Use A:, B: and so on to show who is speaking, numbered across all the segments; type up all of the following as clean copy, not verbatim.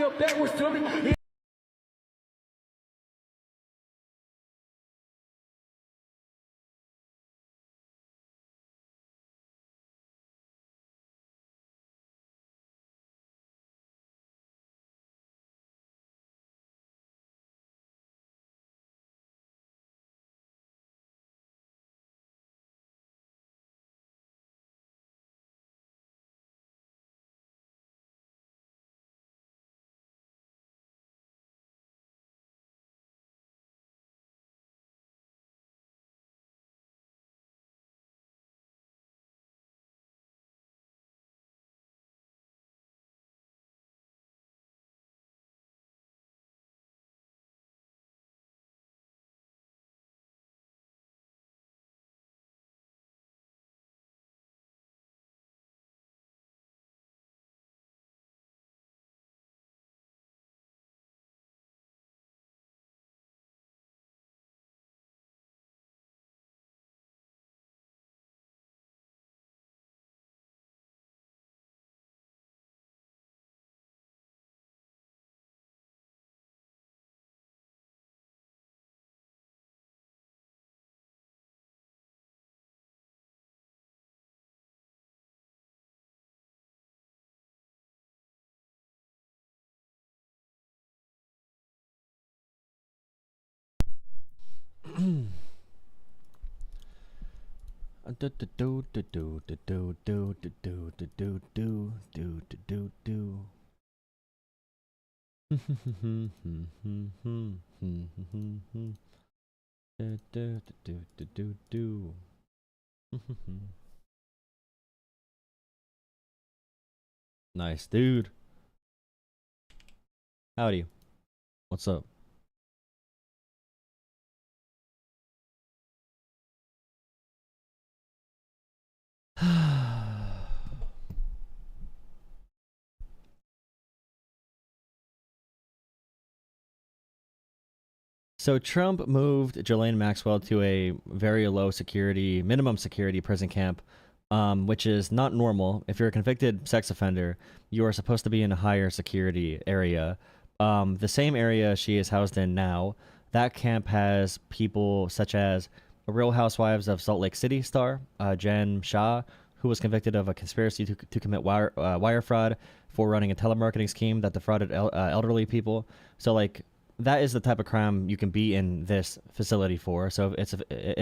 A: up that was something.
B: Nice, dude. Howdy. What's up? So Trump moved Ghislaine Maxwell to a very low security, minimum security prison camp, which is not normal. If you're a convicted sex offender, you are supposed to be in a higher security area. The same area she is housed in now, that camp has people such as Real Housewives of Salt Lake City star, Jen Shah, who was convicted of a conspiracy to commit wire fraud for running a telemarketing scheme that defrauded elderly people. So, like, that is the type of crime you can be in this facility for. So if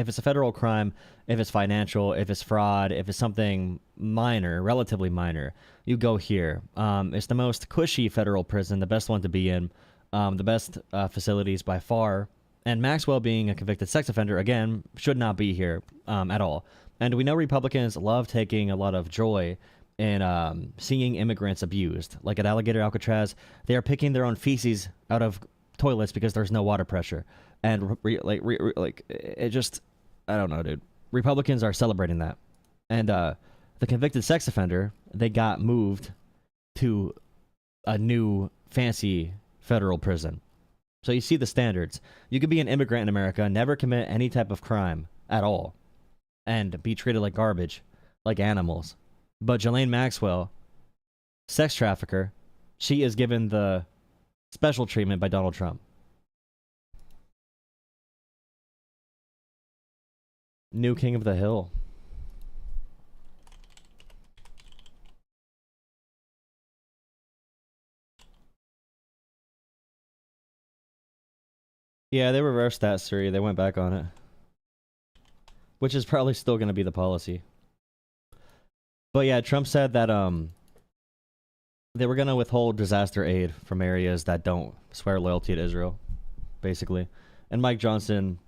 B: it's a federal crime, if it's financial, if it's fraud, if it's something minor, relatively minor, you go here. It's the most cushy federal prison, the best one to be in, the best facilities by far. And Maxwell, being a convicted sex offender, again, should not be here at all. And we know Republicans love taking a lot of joy in seeing immigrants abused. Like at Alligator Alcatraz, they are picking their own feces out of toilets because there's no water pressure, and it just, I don't know, dude. Republicans are celebrating that, and the convicted sex offender, they got moved to a new fancy federal prison. So you see the standards. You could be an immigrant in America, never commit any type of crime at all, and be treated like garbage, like animals. But Ghislaine Maxwell, sex trafficker, she is given the special treatment by Donald Trump. New king of the hill. Yeah, they reversed that, Siri. They went back on it. Which is probably still going to be the policy. But yeah, Trump said that they were going to withhold disaster aid from areas that don't swear loyalty to Israel, basically. And Mike Johnson...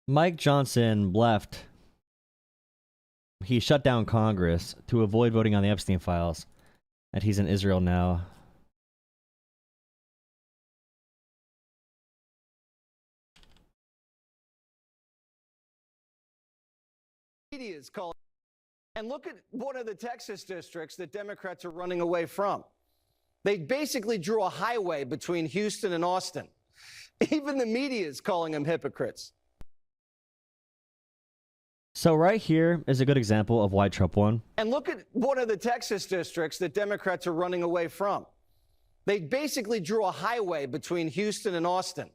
B: Mike Johnson left. He shut down Congress to avoid voting on the Epstein files. And he's in Israel now.
C: Media is calling. And look at one of the Texas districts that Democrats are running away from. They basically drew a highway between Houston and Austin. Even the media is calling them hypocrites.
B: So right here is a good example of why Trump won.
C: And look at one of the Texas districts that Democrats are running away from. They basically drew a highway between Houston and Austin.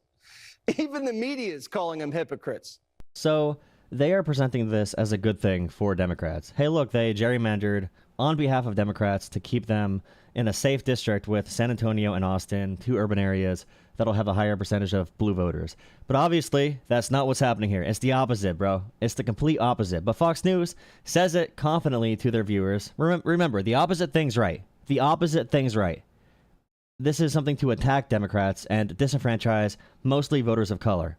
C: Even the media is calling them hypocrites.
B: So they are presenting this as a good thing for Democrats. Hey, look, they gerrymandered on behalf of Democrats to keep them in a safe district with San Antonio and Austin, two urban areas that'll have a higher percentage of blue voters. But obviously, that's not what's happening here. It's the opposite, bro. It's the complete opposite. But Fox News says it confidently to their viewers. Remember, the opposite thing's right. The opposite thing's right. This is something to attack Democrats and disenfranchise mostly voters of color.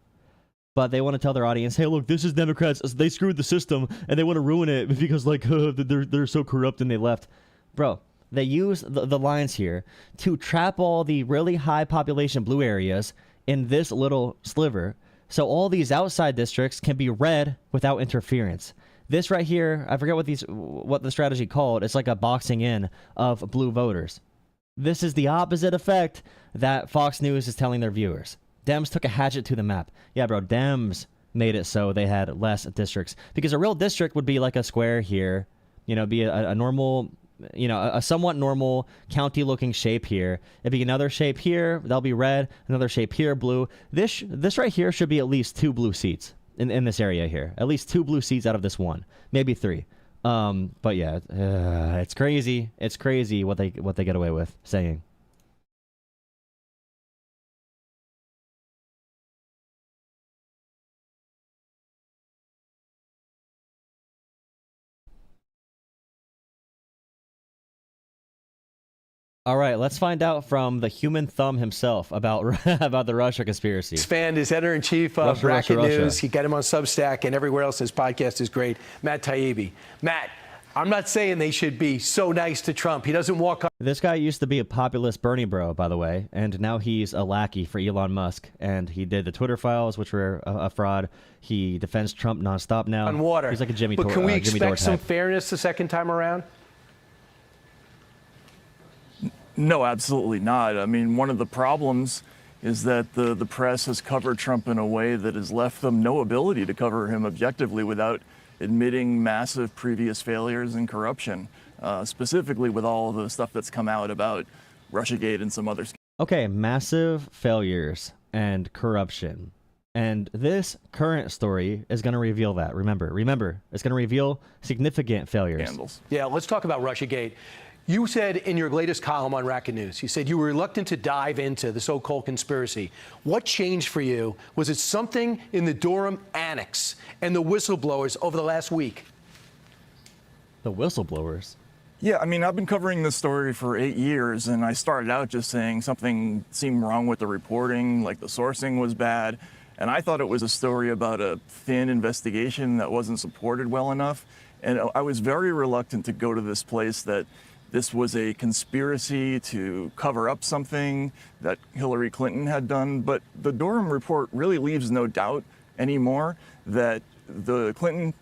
B: But they want to tell their audience, hey, look, this is Democrats. They screwed the system, and they want to ruin it because, like, they're so corrupt and they left. Bro, they use the lines here to trap all the really high population blue areas in this little sliver, so all these outside districts can be red without interference. This right here, I forget what the strategy called. It's like a boxing in of blue voters. This is the opposite effect that Fox News is telling their viewers. Dems took a hatchet to the map. Yeah, bro, Dems made it so they had less districts. Because a real district would be like a square here, you know, be a normal, you know, a somewhat normal county-looking shape here. It'd be another shape here, that'll be red, another shape here, blue. This right here should be at least 2 blue seats in this area here. At least 2 blue seats out of this one. Maybe 3. But yeah, it's crazy. It's crazy what they get away with saying. All right, let's find out from the human thumb himself about about the Russia conspiracy.
A: Fan is editor-in-chief of Bracket News. You get him on Substack and everywhere else. His podcast is great. Matt Taibbi. Matt, I'm not saying they should be so nice to Trump. He doesn't walk on.
B: This guy used to be a populist Bernie bro, by the way, and now he's a lackey for Elon Musk. And he did the Twitter files, which were a fraud. He defends Trump nonstop now.
A: On water.
B: He's like a Jimmy.
A: But can we
B: Jimmy
A: expect some fairness the second time around?
D: No, absolutely not. I mean, one of the problems is that the press has covered Trump in a way that has left them no ability to cover him objectively without admitting massive previous failures and corruption, specifically with all of the stuff that's come out about Russiagate and some others.
B: Okay, massive failures and corruption. And this current story is going to reveal that. Remember, it's going to reveal significant failures.
D: Scandals.
A: Yeah, let's talk about Russiagate. You said in your latest column on Racket News, you said you were reluctant to dive into the so-called conspiracy. What changed for you? Was it something in the Durham Annex and the whistleblowers over the last week?
B: The whistleblowers?
D: Yeah, I mean, I've been covering this story for 8 years, and I started out just saying something seemed wrong with the reporting, like the sourcing was bad, and I thought it was a story about a thin investigation that wasn't supported well enough, and I was very reluctant to go to this place that this was a conspiracy to cover up something that Hillary Clinton had done. But the Durham report really leaves no doubt anymore that the Clinton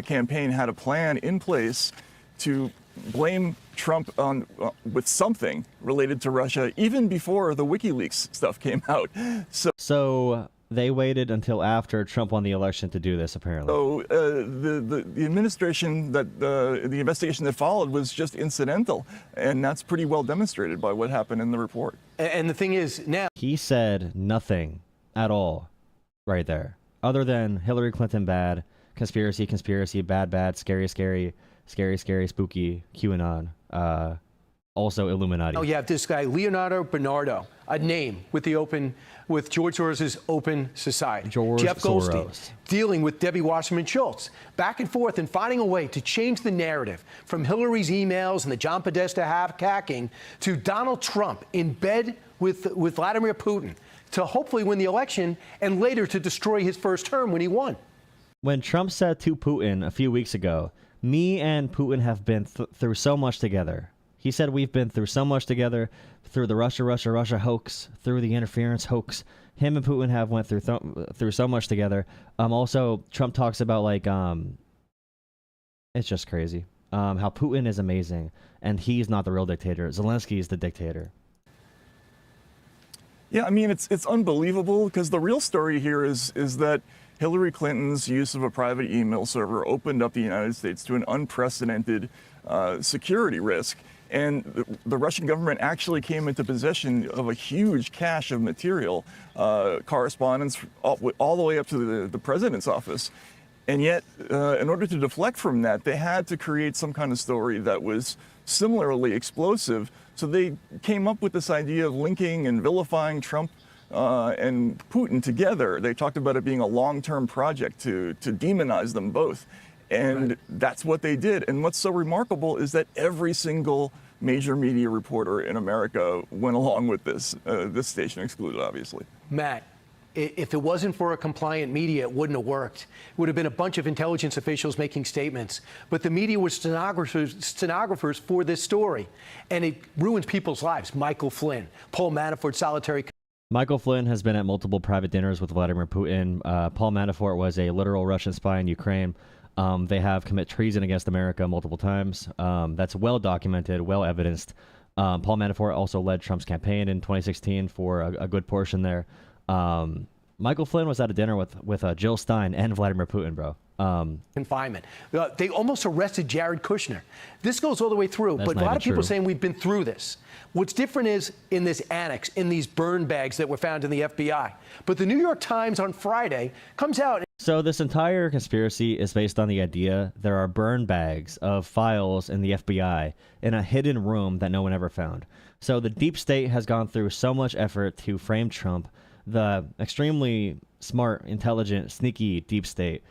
D: campaign had a plan in place to blame Trump on with something related to Russia, even before the WikiLeaks stuff came out.
B: So they waited until after Trump won the election to do this, apparently.
D: So the administration that the investigation that followed was just incidental, and that's pretty well demonstrated by what happened in the report.
A: And the thing is, now
B: he said nothing at all right there, other than Hillary Clinton bad, conspiracy, bad, scary, spooky, QAnon, also Illuminati.
A: oh, you have this guy, Leonardo Bernardo, a name with George Soros's Open Society. Jeff Goldstein dealing with Debbie Wasserman Schultz, back and forth and finding a way to change the narrative from Hillary's emails and the John Podesta hacking to Donald Trump in bed with Vladimir Putin to hopefully win the election and later to destroy his first term when he won.
B: When Trump said to Putin a few weeks ago, me and Putin have been through so much together. He said we've been through so much together, through the Russia hoax, through the interference hoax. Him and Putin have went through so much together. Also, Trump talks about, like, it's just crazy. How Putin is amazing, and he's not the real dictator. Zelensky is the dictator.
D: Yeah, I mean, it's unbelievable, because the real story here is that Hillary Clinton's use of a private email server opened up the United States to an unprecedented security risk. And the Russian government actually came into possession of a huge cache of material, correspondence all the way up to the president's office. And yet, in order to deflect from that, they had to create some kind of story that was similarly explosive. So they came up with this idea of linking and vilifying Trump and Putin together. They talked about it being a long-term project to demonize them both. And that's what they did. And what's so remarkable is that every single major media reporter in America went along with this, this station excluded, obviously.
A: Matt, if it wasn't for a compliant media, it wouldn't have worked. It would have been a bunch of intelligence officials making statements. But the media were stenographers for this story. And it ruins people's lives. Michael Flynn, Paul Manafort, solitary.
B: Michael Flynn has been at multiple private dinners with Vladimir Putin. Paul Manafort was a literal Russian spy in Ukraine. They have commit treason against America multiple times. That's well documented, well evidenced. Paul Manafort also led Trump's campaign in 2016 for a good portion there. Michael Flynn was at a dinner with Jill Stein and Vladimir Putin, bro.
A: Confinement. They almost arrested Jared Kushner. This goes all the way through, but a lot of people are saying we've been through this. What's different is in this annex, in these burn bags that were found in the FBI. But the New York Times on Friday comes out.
B: So this entire conspiracy is based on the idea there are burn bags of files in the FBI in a hidden room that no one ever found. So the deep state has gone through so much effort to frame Trump, the extremely smart, intelligent, sneaky deep state.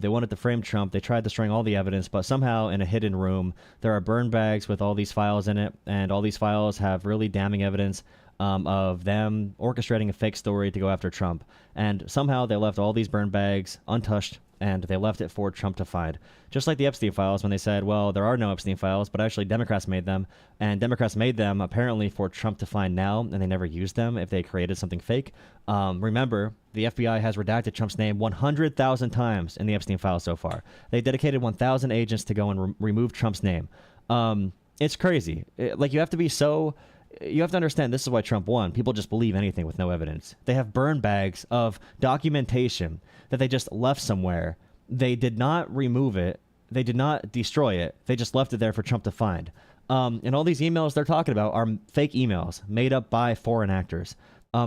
B: They wanted to frame Trump. They tried destroying all the evidence, but somehow in a hidden room, there are burn bags with all these files in it, and all these files have really damning evidence of them orchestrating a fake story to go after Trump. And somehow they left all these burn bags untouched, and they left it for Trump to find. Just like the Epstein files, when they said, well, there are no Epstein files, but actually Democrats made them, and Democrats made them apparently for Trump to find now, and they never used them if they created something fake. Remember, the FBI has redacted Trump's name 100,000 times in the Epstein files so far. They dedicated 1,000 agents to go and remove Trump's name. It's crazy. You have to understand this is why Trump won. People just believe anything with no evidence. They have burn bags of documentation that they just left somewhere. They did not remove it. They did not destroy it. They just left it there for Trump to find. And all these emails they're talking about are fake emails made up by foreign actors.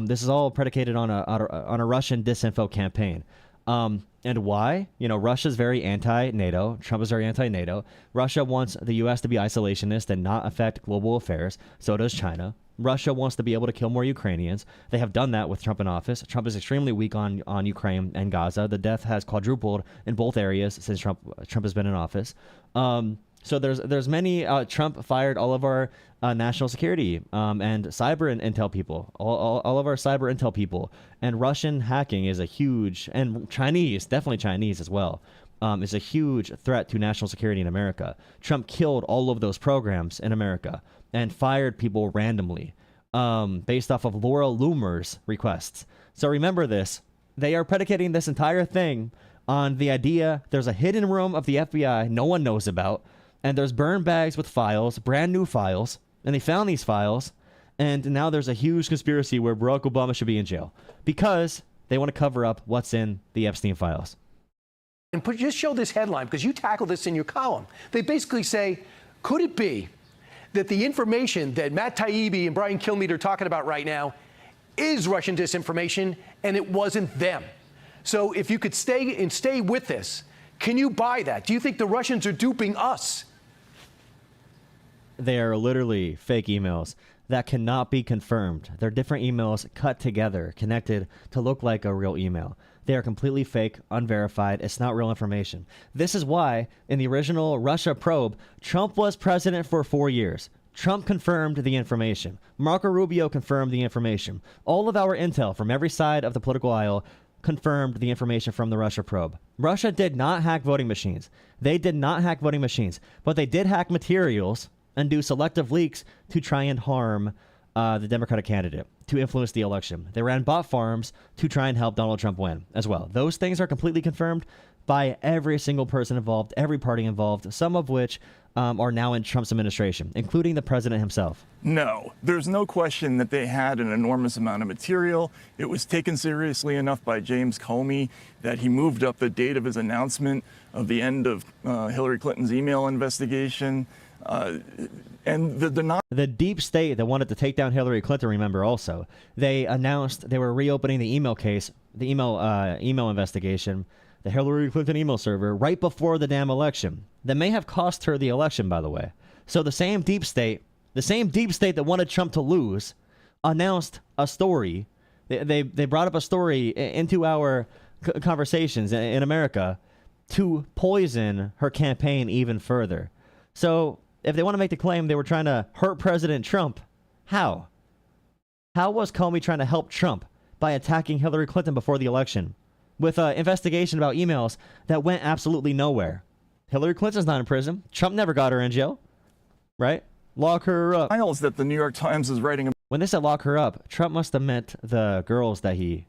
B: This is all predicated on a Russian disinfo campaign. And why? You know, Russia's very anti-NATO. Trump is very anti-NATO. Russia wants the U.S. to be isolationist and not affect global affairs. So does China. Russia wants to be able to kill more Ukrainians. They have done that with Trump in office. Trump is extremely weak on Ukraine and Gaza. The death has quadrupled in both areas since Trump has been in office. So there's many. Trump fired all of our national security and cyber intel people, all of our cyber intel people, and Russian hacking is a huge, and Chinese, definitely Chinese as well, is a huge threat to national security in America. Trump killed all of those programs in America and fired people randomly based off of Laura Loomer's requests. So remember this. They are predicating this entire thing on the idea there's a hidden room of the FBI no one knows about, and there's burn bags with files, brand new files, and they found these files, and now there's a huge conspiracy where Barack Obama should be in jail because they want to cover up what's in the Epstein files.
A: And just show this headline, because you tackle this in your column. They basically say, could it be that the information that Matt Taibbi and Brian Kilmeade are talking about right now is Russian disinformation, and it wasn't them? So if you could stay with this, can you buy that? Do you think the Russians are duping us?
B: They are literally fake emails that cannot be confirmed. They're different emails cut together, connected to look like a real email. They are completely fake, unverified. It's not real information. This is why, in the original Russia probe, Trump was president for 4 years. Trump confirmed the information. Marco Rubio confirmed the information. All of our intel from every side of the political aisle confirmed the information from the Russia probe. Russia did not hack voting machines. They did not hack voting machines, but they did hack materials and do selective leaks to try and harm the Democratic candidate to influence the election. They ran bot farms to try and help Donald Trump win as well. Those things are completely confirmed by every single person involved, every party involved, some of which are now in Trump's administration, including the president himself.
D: No, there's no question that they had an enormous amount of material. It was taken seriously enough by James Comey that he moved up the date of his announcement of the end of Hillary Clinton's email investigation. And
B: the deep state that wanted to take down Hillary Clinton, remember also, they announced they were reopening the email case, the email investigation, the Hillary Clinton email server, right before the damn election. That may have cost her the election, by the way. So the same deep state that wanted Trump to lose, announced a story. They brought up a story into our conversations in America to poison her campaign even further. So if they want to make the claim they were trying to hurt President Trump, how? How was Comey trying to help Trump by attacking Hillary Clinton before the election with an investigation about emails that went absolutely nowhere? Hillary Clinton's not in prison. Trump never got her in jail, right? Lock her up.
D: Files that the New York Times is writing about.
B: When they said lock her up, Trump must have meant the girls that he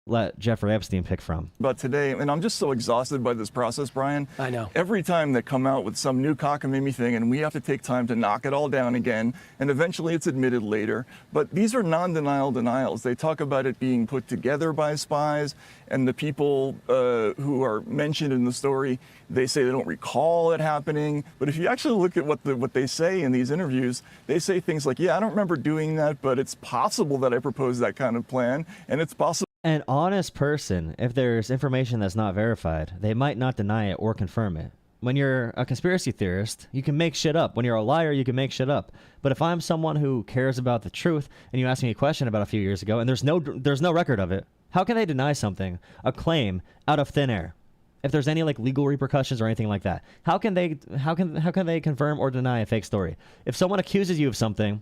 B: let Jeffrey Epstein pick from.
D: But today, and I'm just so exhausted by this process, Brian.
A: I know.
D: Every time they come out with some new cockamamie thing, and we have to take time to knock it all down again, and eventually it's admitted later. But these are non-denial denials. They talk about it being put together by spies, and the people who are mentioned in the story, they say they don't recall it happening. But if you actually look at what they say in these interviews, they say things like, yeah, I don't remember doing that, but it's possible that I proposed that kind of plan, and it's possible.
B: An honest person, if there's information that's not verified, they might not deny it or confirm it. When you're a conspiracy theorist, you can make shit up. When you're a liar, you can make shit up. But if I'm someone who cares about the truth, and you ask me a question about a few years ago, and there's no record of it, how can they deny something, a claim, out of thin air? If there's any like legal repercussions or anything like that, how can they confirm or deny a fake story? If someone accuses you of something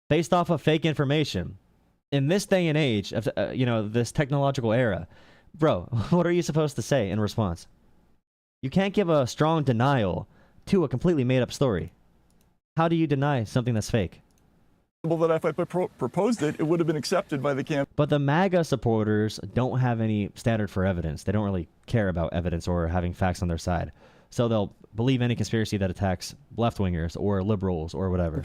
B: based off of fake information, in this day and age of this technological era, bro, what are you supposed to say in response? You can't give a strong denial to a completely made up story. How do you deny something that's fake?
D: That if I proposed it, it would have been accepted by the campaign.
B: But the MAGA supporters don't have any standard for evidence. They don't really care about evidence or having facts on their side. So they'll believe any conspiracy that attacks left-wingers or liberals or whatever.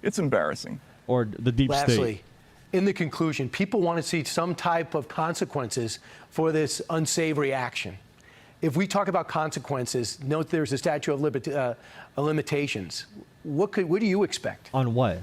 D: It's embarrassing.
B: Or the deep state.
A: In the conclusion, people want to see some type of consequences for this unsavory action. If we talk about consequences, note there's a statute of limitations. What do you expect?
B: On what?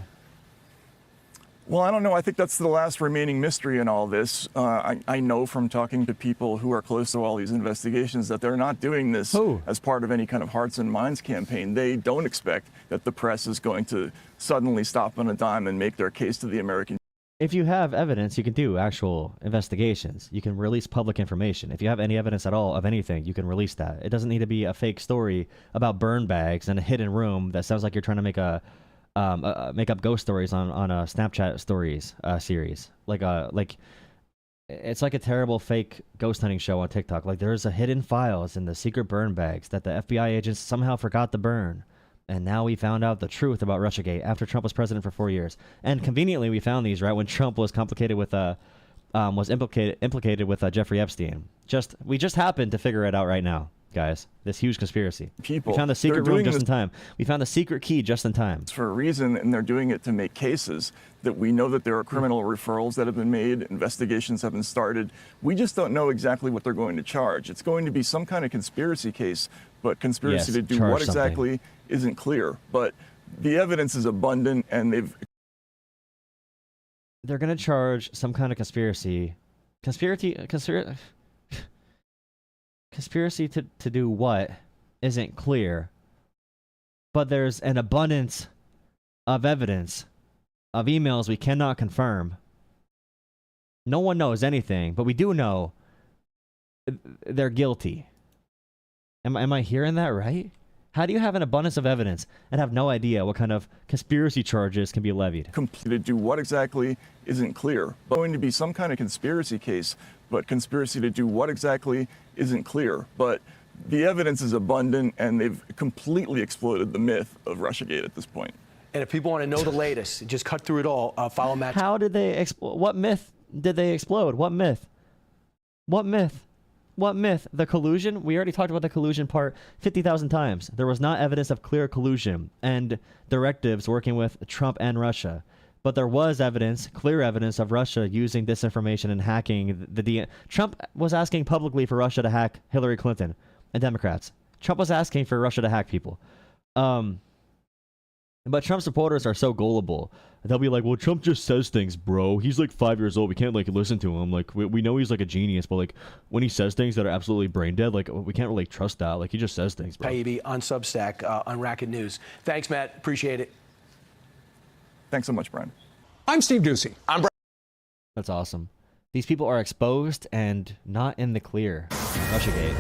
D: Well, I don't know. I think that's the last remaining mystery in all this. I know from talking to people who are close to all these investigations that they're not doing this as part of any kind of hearts and minds campaign. They don't expect that the press is going to suddenly stop on a dime and make their case to the American.
B: If you have evidence, you can do actual investigations. You can release public information. If you have any evidence at all of anything, you can release that. It doesn't need to be a fake story about burn bags in a hidden room that sounds like you're trying to make make up ghost stories on a Snapchat stories series. Like it's like a terrible fake ghost hunting show on TikTok. Like there's a hidden files in the secret burn bags that the FBI agents somehow forgot to burn. And now we found out the truth about Russiagate after Trump was president for 4 years. And conveniently, we found these right when Trump was implicated with Jeffrey Epstein. We just happened to figure it out right now, guys. This huge conspiracy. We found the secret room just in time. We found the secret key just in time.
D: For a reason, and they're doing it to make cases that we know that there are criminal referrals that have been made, investigations have been started. We just don't know exactly what they're going to charge. It's going to be some kind of conspiracy case, but conspiracy to do what exactly isn't clear. But the evidence is abundant, and
B: they're going to charge some kind of conspiracy to do what isn't clear, but there's an abundance of evidence of emails we cannot confirm. No one knows anything, but we do know they're guilty. Am I hearing that right? How do you have an abundance of evidence and have no idea what kind of conspiracy charges can be levied?
D: To do what exactly isn't clear. But going to be some kind of conspiracy case, but conspiracy to do what exactly isn't clear. But the evidence is abundant, and they've completely exploded the myth of Russiagate at this point.
A: And if people want to know the latest, just cut through it all. Follow Matt.
B: How did they what myth did they explode? What myth? What myth? What myth? The collusion? We already talked about the collusion part 50,000 times. There was not evidence of clear collusion and directives working with Trump and Russia. But there was evidence, clear evidence of Russia using disinformation and hacking Trump was asking publicly for Russia to hack Hillary Clinton and Democrats. Trump was asking for Russia to hack people. But Trump supporters are so gullible. They'll be like, well, Trump just says things, bro. He's like 5 years old. We can't like listen to him. Like we know he's like a genius, but like when he says things that are absolutely brain dead, like we can't really trust that. Like he just says things, bro.
A: Taibbi on Substack on Racket News. Thanks, Matt. Appreciate it.
D: Thanks so much, Brian.
E: I'm Steve Doocy.
A: I'm Brian.
B: That's awesome. These people are exposed and not in the clear. Russiagate.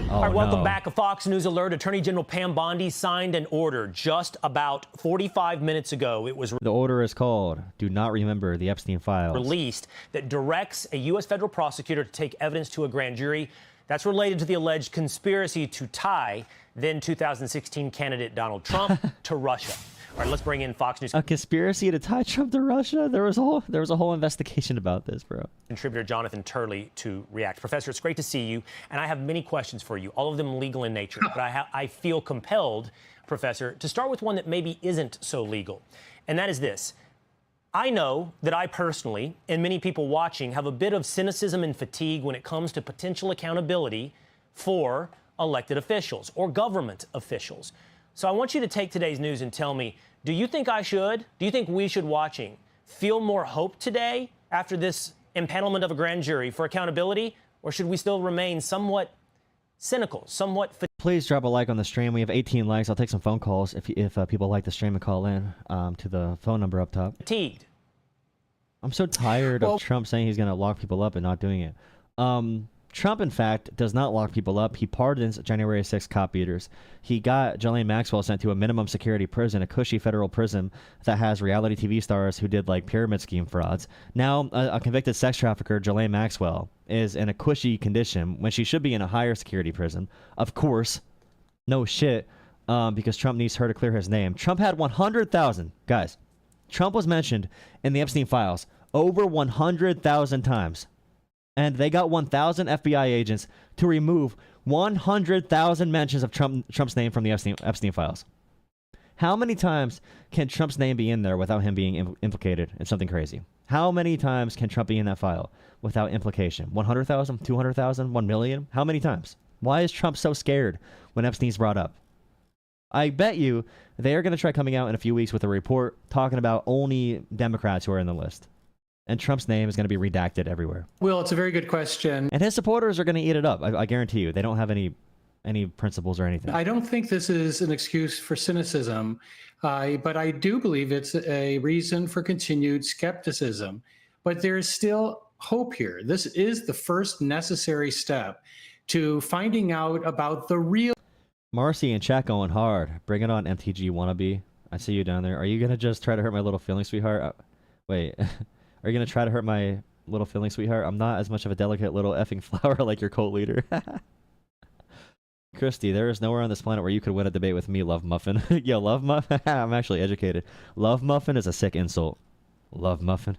B: Oh,
F: All right, welcome
B: no.
F: back. A Fox News alert. Attorney General Pam Bondi signed an order just about 45 minutes ago. It was
B: The order is called Do Not Remember the Epstein Files.
F: released that directs a U.S. federal prosecutor to take evidence to a grand jury that's related to the alleged conspiracy to tie then 2016 candidate Donald Trump to Russia. All right, let's bring in Fox News
B: A conspiracy to tie Trump to Russia? There was a whole investigation about this, bro.
F: contributor Jonathan Turley to react. Professor, it's great to see you, and I have many questions for you, all of them legal in nature. But I feel compelled, Professor, to start with one that maybe isn't so legal, and that is this. I know that I personally, and many people watching, have a bit of cynicism and fatigue when it comes to potential accountability for elected officials or government officials. So I want you to take today's news and tell me, do you think we should, watching, feel more hope today after this impanelment of a grand jury for accountability, or should we still remain somewhat cynical, somewhat fatigued?
B: Please drop a like on the stream. We have 18 likes. I'll take some phone calls if people like the stream and call in to the phone number up top. I'm so tired of Trump saying he's going to lock people up and not doing it. Trump, in fact, does not lock people up. He pardons January 6 cop beaters. He got Ghislaine Maxwell sent to a minimum security prison, a cushy federal prison that has reality TV stars who did like pyramid scheme frauds. Now, a convicted sex trafficker, Ghislaine Maxwell, is in a cushy condition when she should be in a higher security prison. Of course, no shit, because Trump needs her to clear his name. Trump had 100,000 guys. Trump was mentioned in the Epstein files over 100,000 times. And they got 1,000 FBI agents to remove 100,000 mentions of Trump's name from the Epstein files. How many times can Trump's name be in there without him being implicated in something crazy? How many times can Trump be in that file without implication? 100,000, 200,000, 1 million? How many times? Why is Trump so scared when Epstein's brought up? I bet you they are going to try coming out in a few weeks with a report talking about only Democrats who are in the list. And Trump's name is going to be redacted everywhere.
E: Well, it's a very good question.
B: And his supporters are going to eat it up. I guarantee you. They don't have any principles or anything.
E: I don't think this is an excuse for cynicism, but I do believe it's a reason for continued skepticism. But there is still hope here. This is the first necessary step to finding out about the real.
B: Marcy and chat going hard. Bring it on, MTG wannabe. I see you down there. Are you going to just try to hurt my little feeling, sweetheart? Wait. Are you going to try to hurt my little feeling, sweetheart? I'm not as much of a delicate little effing flower like your cult leader. Christy, there is nowhere on this planet where you could win a debate with me, Love Muffin. Yo, Love Muffin? I'm actually educated. Love Muffin is a sick insult. Love Muffin.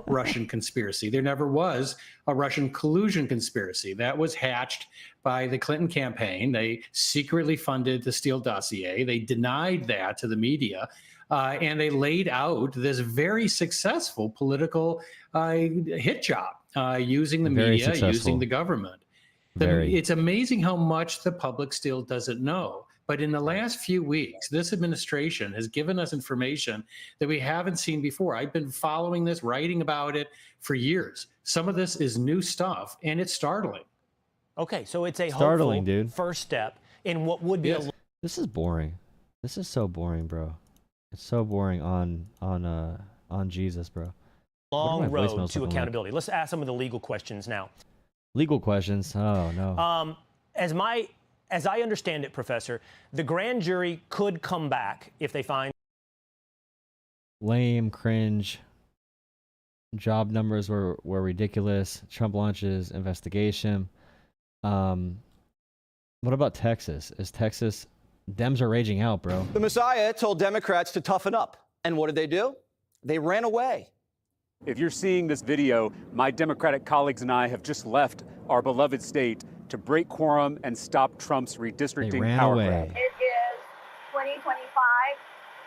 E: Russian conspiracy. There never was a Russian collusion conspiracy. That was hatched by the Clinton campaign. They secretly funded the Steele dossier. They denied that to the media. And they laid out this very successful political hit job using the media, using the government. It's amazing how much the public still doesn't know. But in the last few weeks, this administration has given us information that we haven't seen before. I've been following this, writing about it for years. Some of this is new stuff, and it's startling.
F: Okay, so it's a
B: startling,
F: hopeful
B: dude.
F: first step in what would be a...
B: This is boring. This is so boring, bro. It's so boring on Jesus, bro.
F: long road to accountability. Let's ask some of the legal questions now.
B: Legal questions? Oh, no.
F: As I understand it, Professor, the grand jury could come back if they find...
B: Lame, cringe. Job numbers were ridiculous. Trump launches investigation. What about Texas? Is Texas Dems are raging out, bro.
C: The Messiah told Democrats to toughen up. And what did they do? They ran away.
G: If you're seeing this video, my Democratic colleagues and I have just left our beloved state to break quorum and stop Trump's redistricting power grab.
H: It is 2025.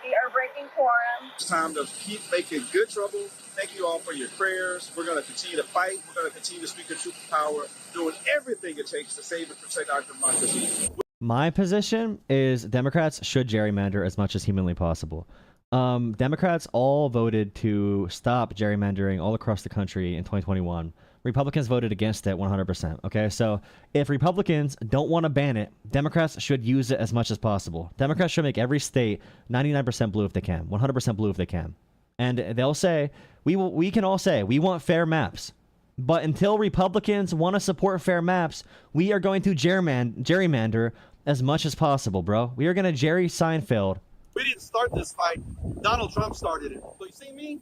H: We are breaking quorum.
I: It's time to keep making good trouble. Thank you all for your prayers. We're going to continue to fight. We're going to continue to speak the truth of power, doing everything it takes to save and protect our democracy.
B: My position is Democrats should gerrymander as much as humanly possible. Democrats all voted to stop gerrymandering all across the country in 2021. Republicans voted against it 100%. Okay, so if Republicans don't want to ban it, Democrats should use it as much as possible. Democrats should make every state 99% blue if they can, 100% blue if they can. And they'll say, we can all say, we want fair maps. But until Republicans want to support fair maps, we are going to gerrymander as much as possible, bro. We are going to Jerry Seinfeld.
I: We didn't start this fight. Donald Trump started it. So you see me?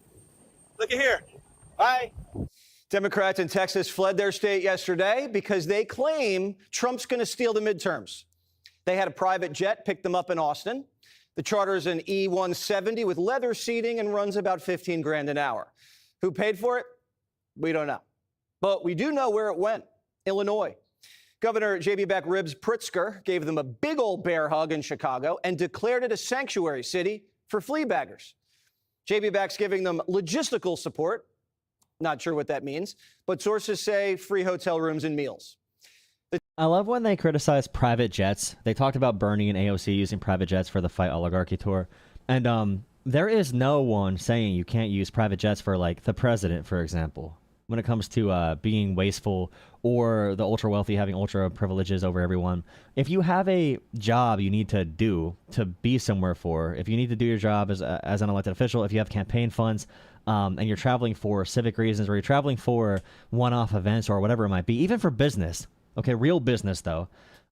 I: Look at here. Hi.
C: Democrats in Texas fled their state yesterday because they claim Trump's going to steal the midterms. They had a private jet pick them up in Austin. The charter is an E-170 with leather seating and runs about 15 grand an hour. Who paid for it? We don't know. But we do know where it went, Illinois. Governor J.B. Beck Ribs Pritzker gave them a big old bear hug in Chicago and declared it a sanctuary city for fleabaggers. J.B. Beck's giving them logistical support. Not sure what that means, but sources say free hotel rooms and meals.
B: I love when they criticize private jets. They talked about Bernie and AOC using private jets for the Fight Oligarchy tour. And there is no one saying you can't use private jets for, like, the president, for example, when it comes to being wasteful or the ultra wealthy having ultra privileges over everyone. If you have a job you need to do to be somewhere for, if you need to do your job as an elected official, if you have campaign funds, and you're traveling for civic reasons, or you're traveling for one-off events or whatever it might be, even for business, okay, real business though,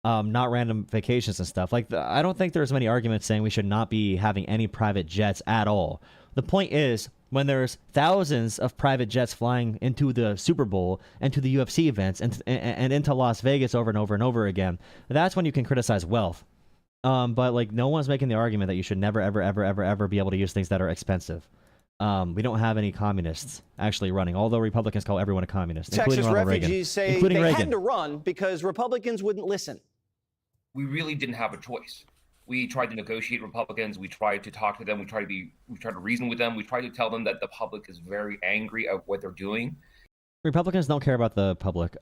B: not random vacations and stuff. Like, I don't think there's many arguments saying we should not be having any private jets at all. The point is, when there's thousands of private jets flying into the Super Bowl and to the UFC events and into Las Vegas over and over and over again, that's when you can criticize wealth. But like, no one's making the argument that you should never, ever, ever, ever, ever be able to use things that are expensive. We don't have any communists actually running, although Republicans call everyone a communist,
C: Texas
B: including Ronald
C: refugees
B: Reagan,
C: say
B: including
C: they
B: Reagan.
C: had to run because Republicans wouldn't listen.
J: We really didn't have a choice. We tried to negotiate Republicans. We tried to talk to them. We tried to reason with them. We tried to tell them that the public is very angry at what they're doing.
B: Republicans don't care about the public.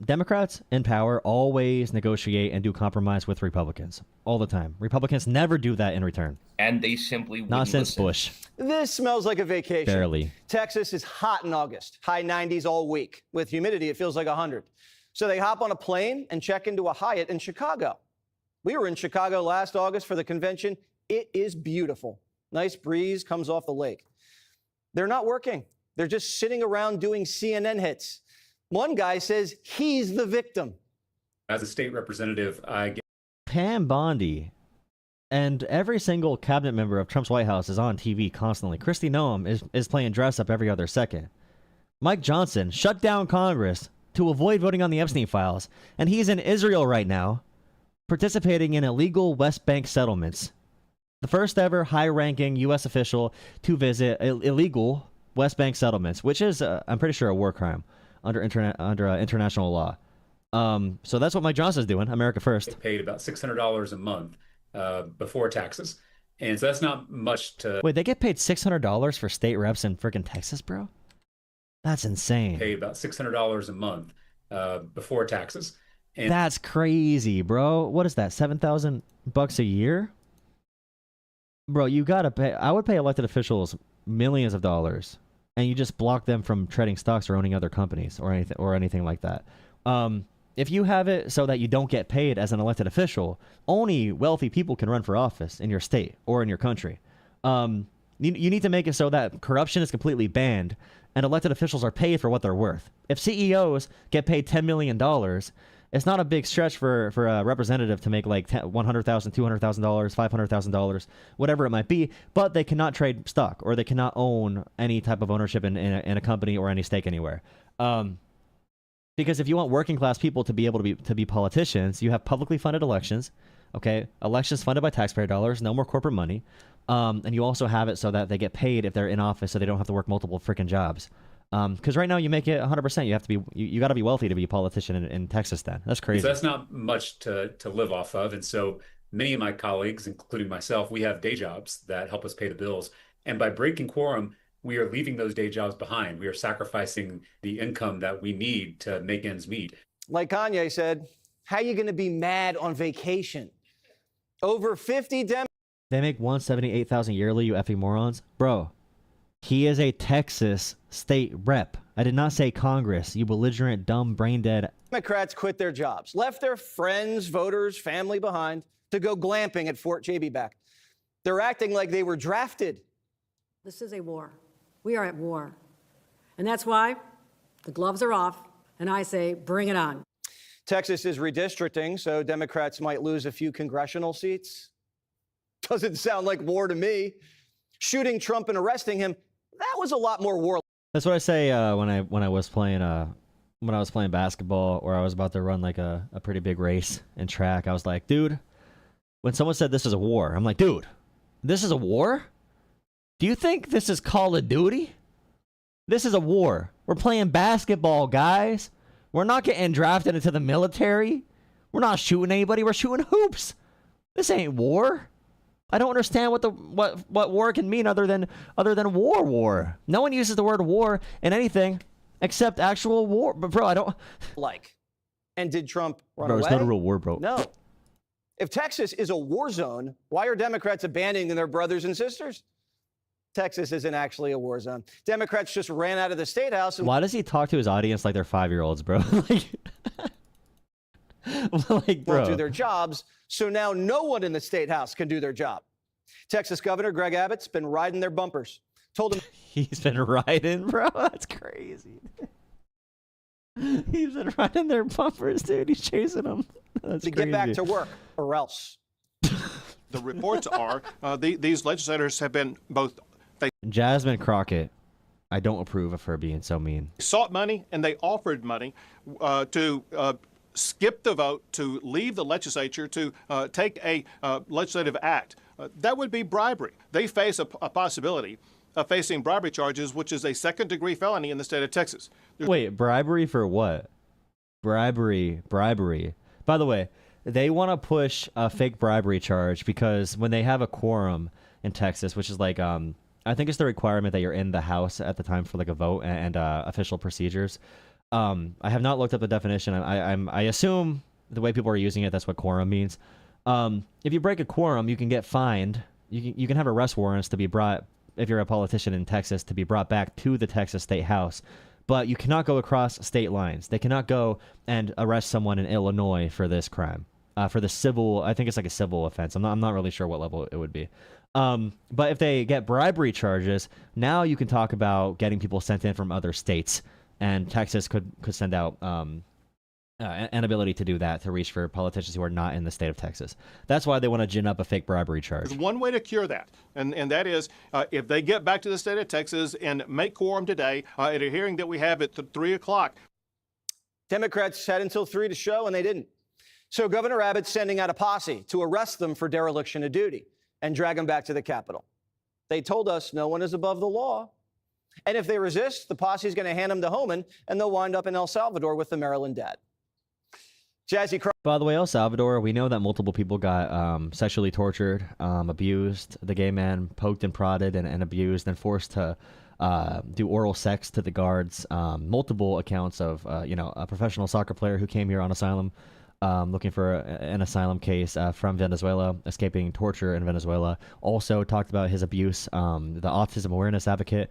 B: Democrats in power always negotiate and do compromise with Republicans all the time. Republicans never do that in return.
J: And they simply wouldn't
B: Not since
J: listen.
B: Bush.
C: This smells like a vacation.
B: Barely.
C: Texas is hot in August, high 90s all week. With humidity, it feels like 100. So they hop on a plane and check into a Hyatt in Chicago. We were in Chicago last August for the convention. It is beautiful. Nice breeze comes off the lake. They're not working. They're just sitting around doing CNN hits. One guy says he's the victim.
K: As a state representative, I get
B: Pam Bondi and every single cabinet member of Trump's White House is on TV constantly. Kristi Noem is playing dress up every other second. Mike Johnson shut down Congress to avoid voting on the Epstein files, and he's in Israel right now, participating in illegal West Bank settlements. The first ever high-ranking U.S. official to visit illegal West Bank settlements, which is, I'm pretty sure, a war crime under international law. So that's what Mike Johnson's doing. America first.
K: paid about $600 a month before taxes. And so that's not much to...
B: Wait, they get paid $600 for state reps in freaking Texas, bro? That's insane.
K: Paid about $600 a month before taxes. And
B: That's crazy, bro. What is that? $7,000 a year? Bro, you gotta pay. I would pay elected officials millions of dollars, and you just block them from trading stocks or owning other companies or anything like that. If you have it so that you don't get paid as an elected official, only wealthy people can run for office in your state or in your country. You need to make it so that corruption is completely banned and elected officials are paid for what they're worth. If CEOs get paid $10 million, it's not a big stretch for a representative to make like $100,000, $200,000, $500,000, whatever it might be, but they cannot trade stock or they cannot own any type of ownership in a company or any stake anywhere. Because if you want working class people to be able to be politicians, you have publicly funded elections Okay, elections funded by taxpayer dollars, no more corporate money, and you also have it so that they get paid if they're in office, so they don't have to work multiple freaking jobs. Because right now you make it 100%. You have to be, you got to be wealthy to be a politician in Texas. Then that's crazy.
K: So that's not much to live off of, and so many of my colleagues, including myself, we have day jobs that help us pay the bills, and by breaking quorum, we are leaving those day jobs behind. We are sacrificing the income that we need to make ends meet.
C: Like Kanye said, how are you going to be mad on vacation? Over 50 Democrats.
B: They make $178,000 yearly, you effing morons. Bro, he is a Texas state rep. I did not say Congress, you belligerent, dumb, brain-dead.
C: Democrats quit their jobs, left their friends, voters, family behind to go glamping at Fort J.B. They're acting like they were drafted.
L: This is a war. We are at war. And that's why the gloves are off, and I say, bring it on.
C: Texas is redistricting, so Democrats might lose a few congressional seats. Doesn't sound like war to me. Shooting Trump and arresting him, that was a lot more war.
B: That's what I say when I was playing basketball, or I was about to run like a pretty big race in track. I was like, dude, when someone said this is a war, I'm like, dude, this is a war? Do you think this is Call of Duty? This is a war. We're playing basketball, guys. We're not getting drafted into the military. We're not shooting anybody. We're shooting hoops. This ain't war. I don't understand what war can mean other than war. No one uses the word war in anything except actual war. But bro, I don't
C: like. And did Trump run away?
B: Bro, it's not a real war, bro.
C: No. If Texas is a war zone, why are Democrats abandoning their brothers and sisters? Texas isn't actually a war zone. Democrats just ran out of the state house.
B: Why does he talk to his audience like they're 5-year-olds, bro? like, bro.
C: Won't do their jobs, so now no one in the state house can do their job. Texas Governor Greg Abbott's been riding their bumpers. Told him
B: he's been riding, bro. That's crazy. He's been riding their bumpers, dude. He's chasing them. That's
C: to
B: crazy.
C: Get back to work, or else.
M: The reports are these legislators have been both.
B: Jasmine Crockett, I don't approve of her being so mean.
M: Sought money and they offered money to skip the vote, to leave the legislature, to take a legislative act. That would be bribery. They face a possibility of facing bribery charges, which is a second-degree felony in the state of Texas.
B: Wait, bribery for what? Bribery. By the way, they want to push a fake bribery charge because when they have a quorum in Texas, which is like I think it's the requirement that you're in the House at the time for like a vote and official procedures. I have not looked up the definition. I assume the way people are using it, that's what quorum means. If you break a quorum, you can get fined. You can have arrest warrants to be brought, if you're a politician in Texas, to be brought back to the Texas State House. But you cannot go across state lines. They cannot go and arrest someone in Illinois for this crime. For the civil, I think it's like a civil offense. I'm not really sure what level it would be. But if they get bribery charges, now you can talk about getting people sent in from other states, and Texas could send out an ability to do that, to reach for politicians who are not in the state of Texas. That's why they want to gin up a fake bribery charge.
M: There's one way to cure that, and that is if they get back to the state of Texas and make quorum today at a hearing that we have at 3 o'clock.
C: Democrats had until 3 to show, and they didn't. So Governor Abbott's sending out a posse to arrest them for dereliction of duty and drag them back to the Capitol. They told us no one is above the law. And if they resist, the posse is going to hand them to Homan, and they'll wind up in El Salvador with the Maryland dad. Jazzy Cross.
B: By the way, El Salvador, we know that multiple people got sexually tortured, abused. The gay man poked and prodded and abused and forced to do oral sex to the guards. Multiple accounts of, a professional soccer player who came here on asylum, looking for an asylum case from Venezuela, escaping torture in Venezuela. Also talked about his abuse. The autism awareness advocate.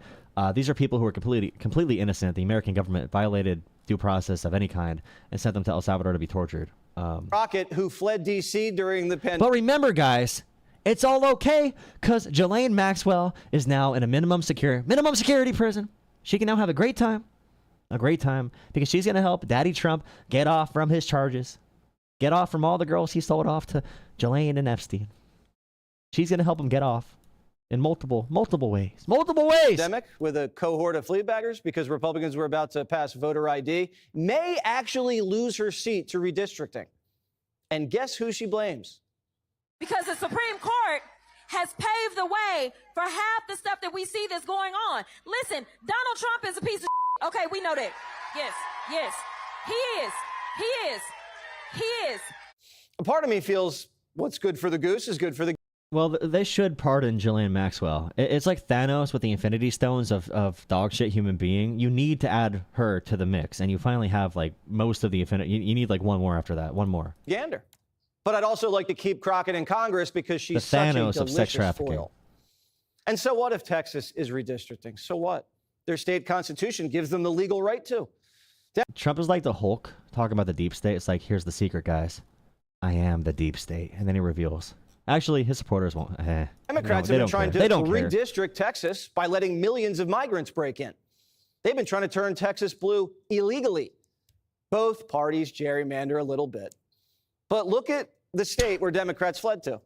B: These are people who are completely innocent. The American government violated due process of any kind and sent them to El Salvador to be tortured.
C: Rocket, who fled D.C. during the pandemic.
B: But remember, guys, it's all okay because Ghislaine Maxwell is now in a minimum security prison. She can now have a great time because she's going to help Daddy Trump get off from his charges. Get off from all the girls he sold off to Ghislaine and Epstein. She's going to help him get off in multiple ways.
C: Pandemic with a cohort of fleabaggers because Republicans were about to pass voter ID may actually lose her seat to redistricting. And guess who she blames?
N: because the Supreme Court has paved the way for half the stuff that we see that's going on. Listen, Donald Trump is a piece of shit. Okay, we know that. Yes, yes. He is. He is. He is.
C: A part of me feels what's good for the goose is good for the...
B: Well, they should pardon Ghislaine Maxwell. It's like Thanos with the Infinity Stones of dog shit human being. You need to add her to the mix, and you finally have like most of the Infinity. You need like one more after that. One more.
C: Gander. But I'd also like to keep Crockett in Congress because she's
B: the
C: such
B: Thanos
C: a
B: of sex
C: delicious
B: trafficking.
C: foil. And so what if Texas is redistricting? So what? Their state constitution gives them the legal right to.
B: Trump is like the Hulk talking about the deep state. It's like, here's the secret, guys. I am the deep state. And then he reveals. Actually, his supporters won't.
C: Democrats have been trying to redistrict Texas by letting millions of migrants break in. They've been trying to turn Texas blue illegally. Both parties gerrymander a little bit. But look at the state where Democrats fled to.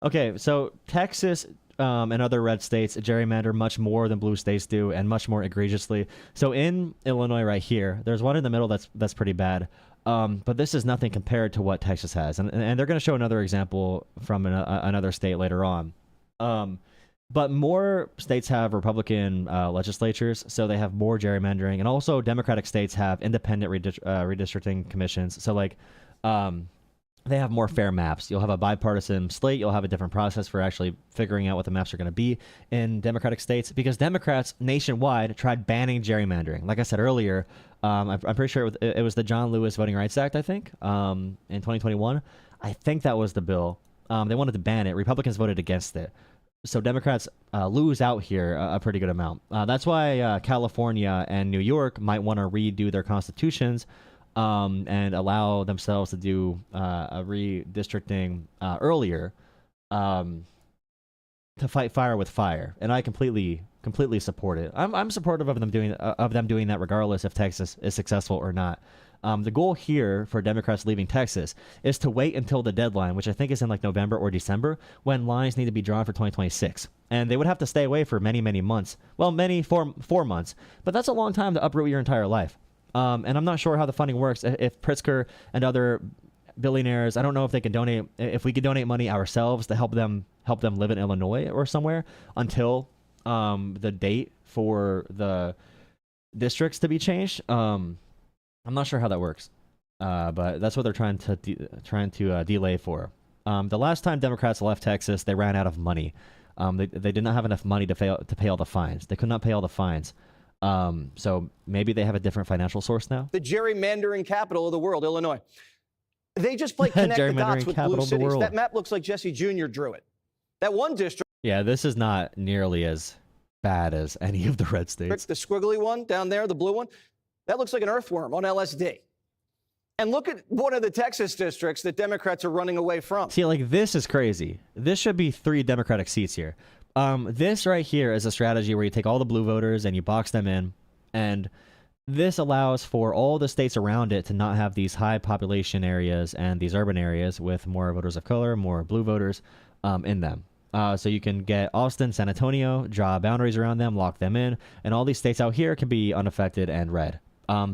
B: Okay, so Texas and other red states gerrymander much more than blue states do, and much more egregiously. So in Illinois right here, there's one in the middle that's pretty bad. But this is nothing compared to what Texas has. And they're going to show another example from another state later on. But more states have Republican legislatures, so they have more gerrymandering. And also Democratic states have independent redistricting commissions. So like they have more fair maps. You'll have a bipartisan slate. You'll have a different process for actually figuring out what the maps are going to be in Democratic states, because Democrats nationwide tried banning gerrymandering. Like I said earlier, I'm pretty sure it was the John Lewis Voting Rights Act, I think, in 2021. I think that was the bill. They wanted to ban it. Republicans voted against it. So Democrats lose out here a pretty good amount. That's why California and New York might want to redo their constitutions and allow themselves to do a redistricting earlier to fight fire with fire. And I completely support it. I'm supportive of them doing that regardless if Texas is successful or not. The goal here for Democrats leaving Texas is to wait until the deadline, which I think is in like November or December, when lines need to be drawn for 2026. And they would have to stay away for many, many months. Well, four months. But that's a long time to uproot your entire life. And I'm not sure how the funding works. If Pritzker and other billionaires, I don't know if they can donate, if we could donate money ourselves to help them live in Illinois or somewhere until the date for the districts to be changed. I'm not sure how that works, but that's what they're trying to delay for. The last time Democrats left Texas, they ran out of money. They did not have enough money to pay all the fines. They could not pay all the fines. So maybe they have a different financial source now.
C: The gerrymandering capital of the world, Illinois. They just play connect the dots with blue cities. That map looks like Jesse Jr. drew it. That one district.
B: Yeah, this is not nearly as bad as any of the red states.
C: The squiggly one down there, the blue one, that looks like an earthworm on LSD. And look at one of the Texas districts that Democrats are running away from.
B: See, like, this is crazy. This should be 3 Democratic seats here. This right here is a strategy where you take all the blue voters and you box them in, and this allows for all the states around it to not have these high population areas and these urban areas with more voters of color, more blue voters in them. So you can get Austin, San Antonio, draw boundaries around them, lock them in, and all these states out here can be unaffected and red.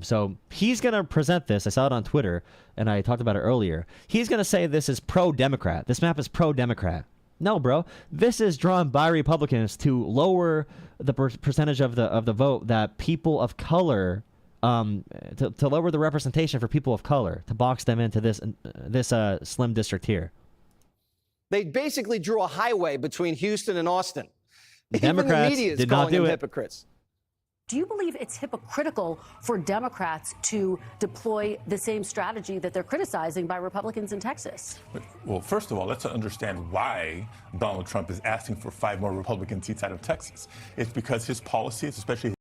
B: So he's going to present this. I saw it on Twitter, and I talked about it earlier. He's going to say this is pro-Democrat. This map is pro-Democrat. No, bro. This is drawn by Republicans to lower the percentage of the vote that people of color, to lower the representation for people of color, to box them into this slim district here.
C: They basically drew a highway between Houston and Austin.
B: Democrats
C: Even the media is
B: did not
C: calling
B: do
C: them
B: it.
C: hypocrites.
O: Do you believe it's hypocritical for Democrats to deploy the same strategy that they're criticizing by Republicans in Texas?
P: Well, first of all, let's understand why Donald Trump is asking for 5 more Republican seats out of Texas. It's because his policies, especially...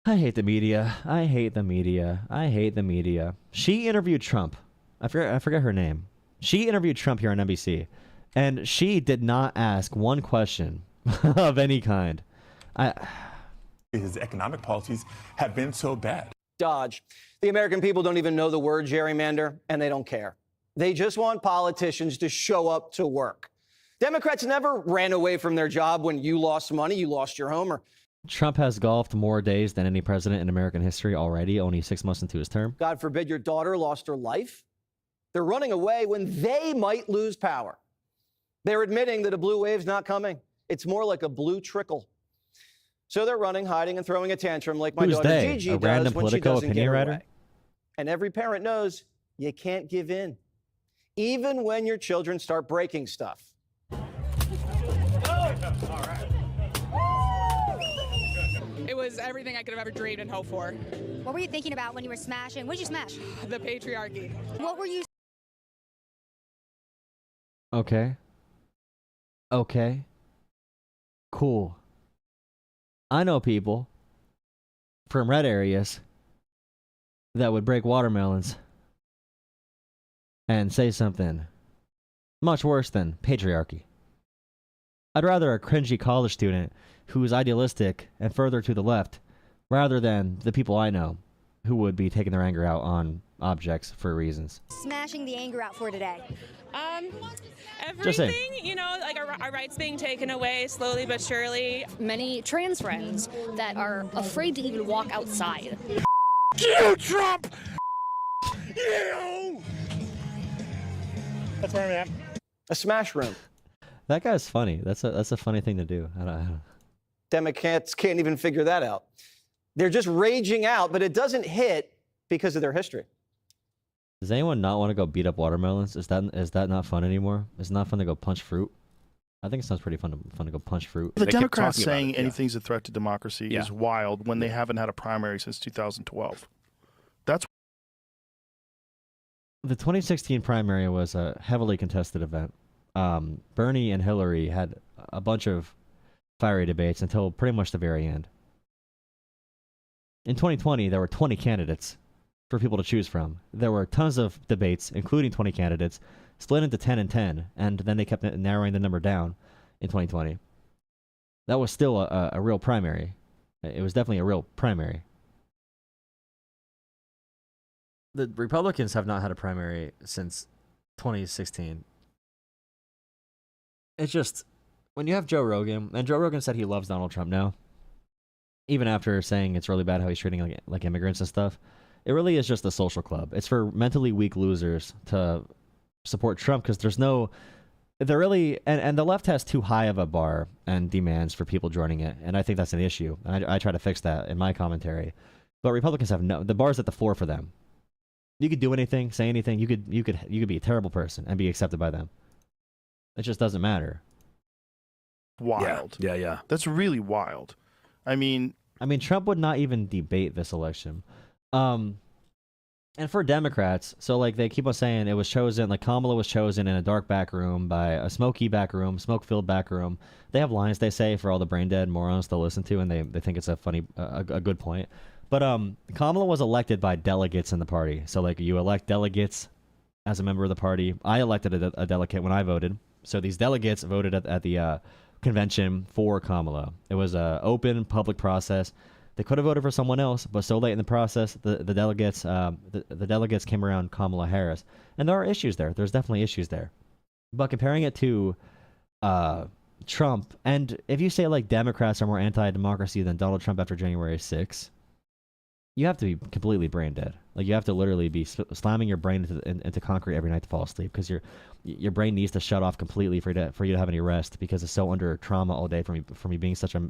B: I hate the media. I hate the media. I hate the media. She interviewed Trump. I forget her name. She interviewed Trump here on NBC, and she did not ask one question of any kind.
P: His economic policies have been so bad.
C: Dodge. The American people don't even know the word gerrymander, and they don't care. They just want politicians to show up to work. Democrats never ran away from their job when you lost money, you lost your home.
B: Trump has golfed more days than any president in American history already, only 6 months into his term.
C: God forbid your daughter lost her life. They're running away when they might lose power. They're admitting that a blue wave's not coming. It's more like a blue trickle. So they're running, hiding, and throwing a tantrum like my daughter Gigi
B: A
C: does
B: random
C: when she
B: Politico
C: doesn't
B: opinion
C: get her
B: writer?
C: way. And every parent knows you can't give in, even when your children start breaking stuff.
Q: It was everything I could have ever dreamed and hoped for.
R: What were you thinking about when you were smashing? What did you smash?
Q: The patriarchy.
R: What were you?
B: Okay. Okay. Cool. I know people from red areas that would break watermelons and say something much worse than patriarchy. I'd rather a cringy college student who's idealistic and further to the left rather than the people I know who would be taking their anger out objects for reasons.
R: Smashing the anger out for today?
Q: Everything, you know, like our rights being taken away slowly but surely.
S: Many trans friends that are afraid to even walk outside.
T: You, Trump! You!
C: That's where I'm at. A smash room.
B: That guy's funny. That's a funny thing to do. I don't.
C: Democrats can't even figure that out. They're just raging out, but it doesn't hit because of their history.
B: Does anyone not want to go beat up watermelons? Is that not fun anymore? It's not fun to go punch fruit. I think it sounds pretty fun to go punch fruit.
U: The Democrats saying anything's a threat to democracy is wild when they haven't had a primary since 2012. That's
B: the 2016 primary was a heavily contested event. Bernie and Hillary had a bunch of fiery debates until pretty much the very end. In 2020, there were 20 candidates for people to choose from. There were tons of debates, including 20 candidates, split into 10 and 10, and then they kept narrowing the number down in 2020. That was still a real primary. It was definitely a real primary. The Republicans have not had a primary since 2016. It's just, when you have Joe Rogan, and Joe Rogan said he loves Donald Trump now, even after saying it's really bad how he's treating like immigrants and stuff, it really is just a social club. It's for mentally weak losers to support Trump because there's no, they're really, and the left has too high of a bar and demands for people joining it, and I think that's an issue. I try to fix that in my commentary, but Republicans have the bar's at the floor for them. You could do anything, say anything. You could be a terrible person and be accepted by them. It just doesn't matter.
U: wild.
V: Yeah.
U: That's really wild. I mean,
B: Trump would not even debate this election. And for Democrats, so like they keep on saying it was chosen, like Kamala was chosen in a dark back room by a smoky back room, smoke-filled back room. They have lines they say for all the brain dead morons to listen to, and they think it's a funny, a good point. But Kamala was elected by delegates in the party. So like you elect delegates as a member of the party. I elected a delegate when I voted. So these delegates voted at the convention for Kamala. It was an open public process. They could have voted for someone else, but so late in the process, the delegates came around Kamala Harris, and there are issues there. There's definitely issues there, but comparing it to Trump, and if you say like Democrats are more anti-democracy than Donald Trump after January 6th, you have to be completely brain dead. Like you have to literally be slamming your brain into concrete every night to fall asleep because your brain needs to shut off completely for you to have any rest because it's so under trauma all day from you being such a.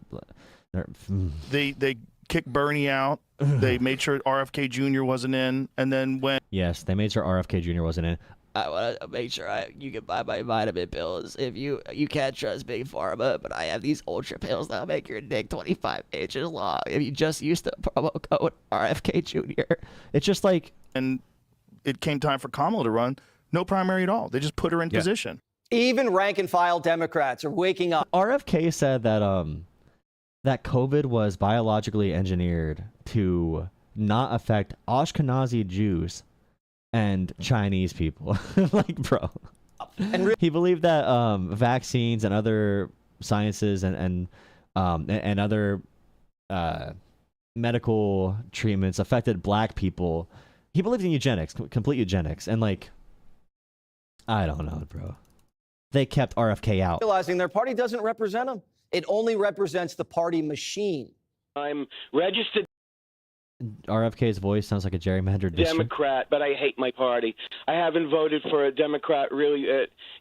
U: They kicked Bernie out. They made sure RFK Jr. wasn't in, and then when
B: yes, they made sure RFK Jr. wasn't in. I want to make sure you can buy my vitamin pills. If you can't trust Big Pharma, but I have these ultra pills that'll make your dick 25 inches long. If you just use the promo code RFK Jr. It's just like,
U: and it came time for Kamala to run. No primary at all. They just put her in position.
C: Even rank and file Democrats are waking up.
B: RFK said that that COVID was biologically engineered to not affect Ashkenazi Jews and Chinese people. Like, bro. He believed that vaccines and other sciences and other medical treatments affected black people. He believed in eugenics, complete eugenics. And, like, I don't know, bro. They kept RFK out.
C: Realizing their party doesn't represent them. It only represents the party machine.
W: I'm registered
B: RFK's voice sounds like a gerrymandered district.
D: Democrat, but I hate my party. I haven't voted for a Democrat really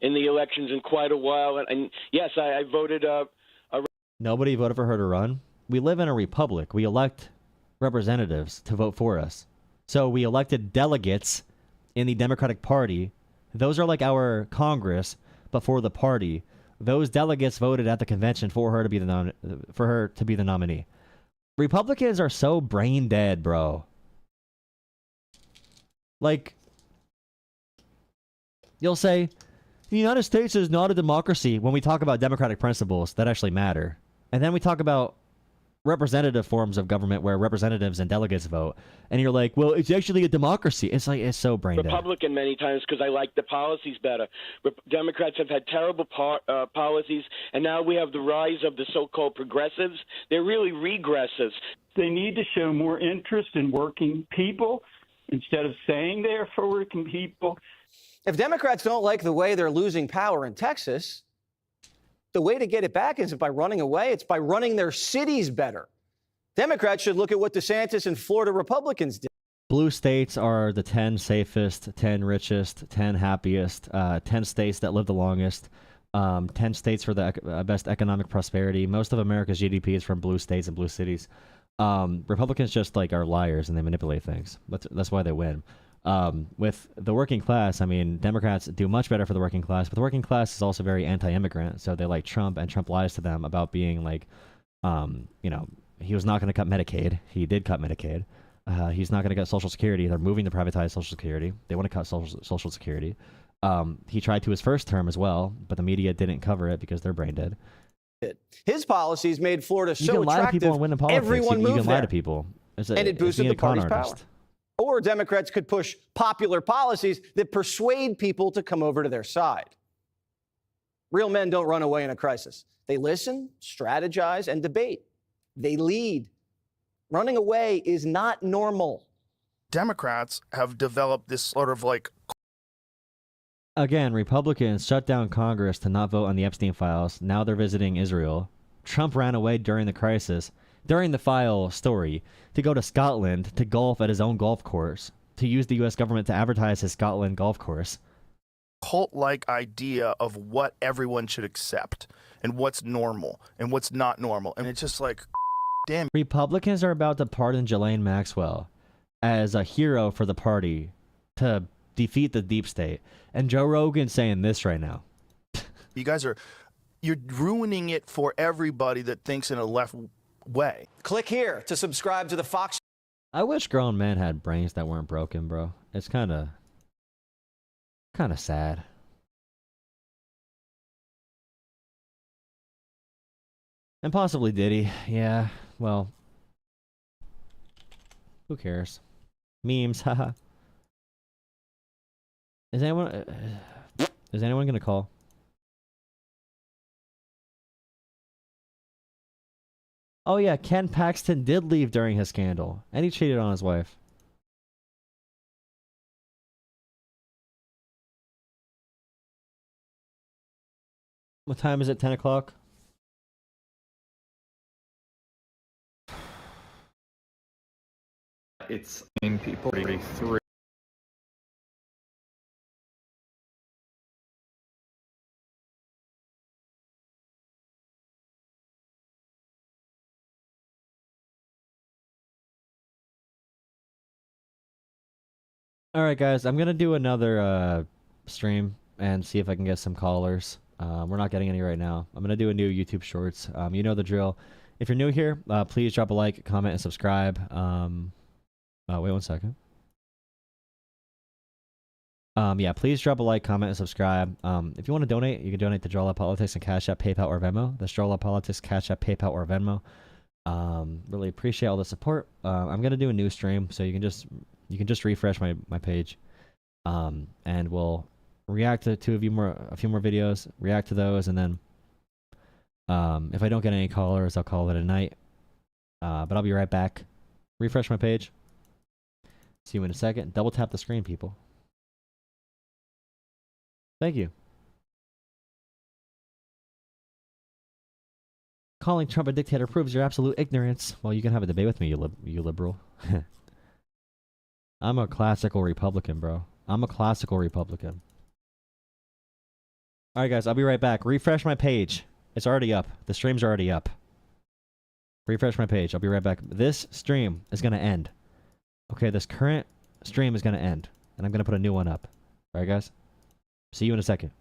D: in the elections in quite a while. And yes, I voted
B: Nobody voted for her to run. We live in a republic. We elect representatives to vote for us. So we elected delegates in the Democratic Party. Those are like our Congress, but for the party. Those delegates voted at the convention for her to be the nominee. Republicans are so brain dead, bro. Like, you'll say, the United States is not a democracy when we talk about democratic principles that actually matter. And then we talk about representative forms of government where representatives and delegates vote. And you're like, well, it's actually a democracy. It's like, it's so brain dead.
D: Republican many times because I like the policies better. Democrats have had terrible policies, and now we have the rise of the so-called progressives. They're really regressives.
V: They need to show more interest in working people instead of saying they're for working people.
C: If Democrats don't like the way they're losing power in Texas, the way to get it back isn't by running away. It's by running their cities better. Democrats should look at what DeSantis and Florida Republicans did.
B: Blue states are the 10 safest, 10 richest, 10 happiest, 10 states that live the longest, 10 states for the best economic prosperity. Most of America's GDP is from blue states and blue cities. Republicans just like are liars and they manipulate things. That's why they win. With the working class, I mean, Democrats do much better for the working class, but the working class is also very anti-immigrant. So they like Trump, and Trump lies to them about being like, you know, he was not going to cut Medicaid. He did cut Medicaid. He's not going to cut Social Security. They're moving to privatize Social Security. They want to cut Social Security. He tried to his first term as well, but the media didn't cover it because they're brain dead.
C: His policies made Florida
B: You
C: so
B: can lie to
C: attractive,
B: people and win in politics.
C: everyone
B: You
C: moved
B: can lie
C: there.
B: to people.
C: And it boosted the party's power. Or Democrats could push popular policies that persuade people to come over to their side. Real men don't run away in a crisis. They listen, strategize, and debate. They lead. Running away is not normal.
U: Democrats have developed this sort of like...
B: Again, Republicans shut down Congress to not vote on the Epstein files. Now they're visiting Israel. Trump ran away during the crisis, during the file story, to go to Scotland to golf at his own golf course, to use the U.S. government to advertise his Scotland golf course.
U: Cult-like idea of what everyone should accept and what's normal and what's not normal. And it's just like, damn.
B: Republicans are about to pardon Ghislaine Maxwell as a hero for the party to defeat the deep state. And Joe Rogan's saying this right now.
U: You guys you're ruining it for everybody that thinks in a left way.
C: Click here to subscribe to the Fox.
B: I wish grown men had brains that weren't broken, bro. It's kind of sad. And possibly Diddy. Yeah, well, who cares? Memes, haha. Is anyone gonna call? Oh yeah, Ken Paxton did leave during his scandal, and he cheated on his wife. What time is it? 10 o'clock?
W: It's in people 33.
B: Alright guys, I'm gonna do another stream and see if I can get some callers. We're not getting any right now. I'm gonna do a new YouTube Shorts. You know the drill. If you're new here, please drop a like, comment, and subscribe. Wait 1 second. Yeah, please drop a like, comment, and subscribe. If you want to donate, you can donate to Draw Out Politics and Cash App, PayPal, or Venmo. That's Draw Out Politics, Cash App, PayPal, or Venmo. Really appreciate all the support. I'm gonna do a new stream, so you can just refresh my page, and we'll react to a few more videos, react to those, and then if I don't get any callers, I'll call it a night. But I'll be right back. Refresh my page. See you in a second. Double tap the screen, people. Thank you. calling Trump a dictator proves your absolute ignorance. Well, you can have a debate with me, you liberal. I'm a classical Republican, bro. I'm a classical Republican. Alright, guys, I'll be right back. Refresh my page. It's already up. The stream's already up. Refresh my page. I'll be right back. This stream is going to end. Okay, this current stream is going to end. And I'm going to put a new one up. Alright, guys? See you in a second.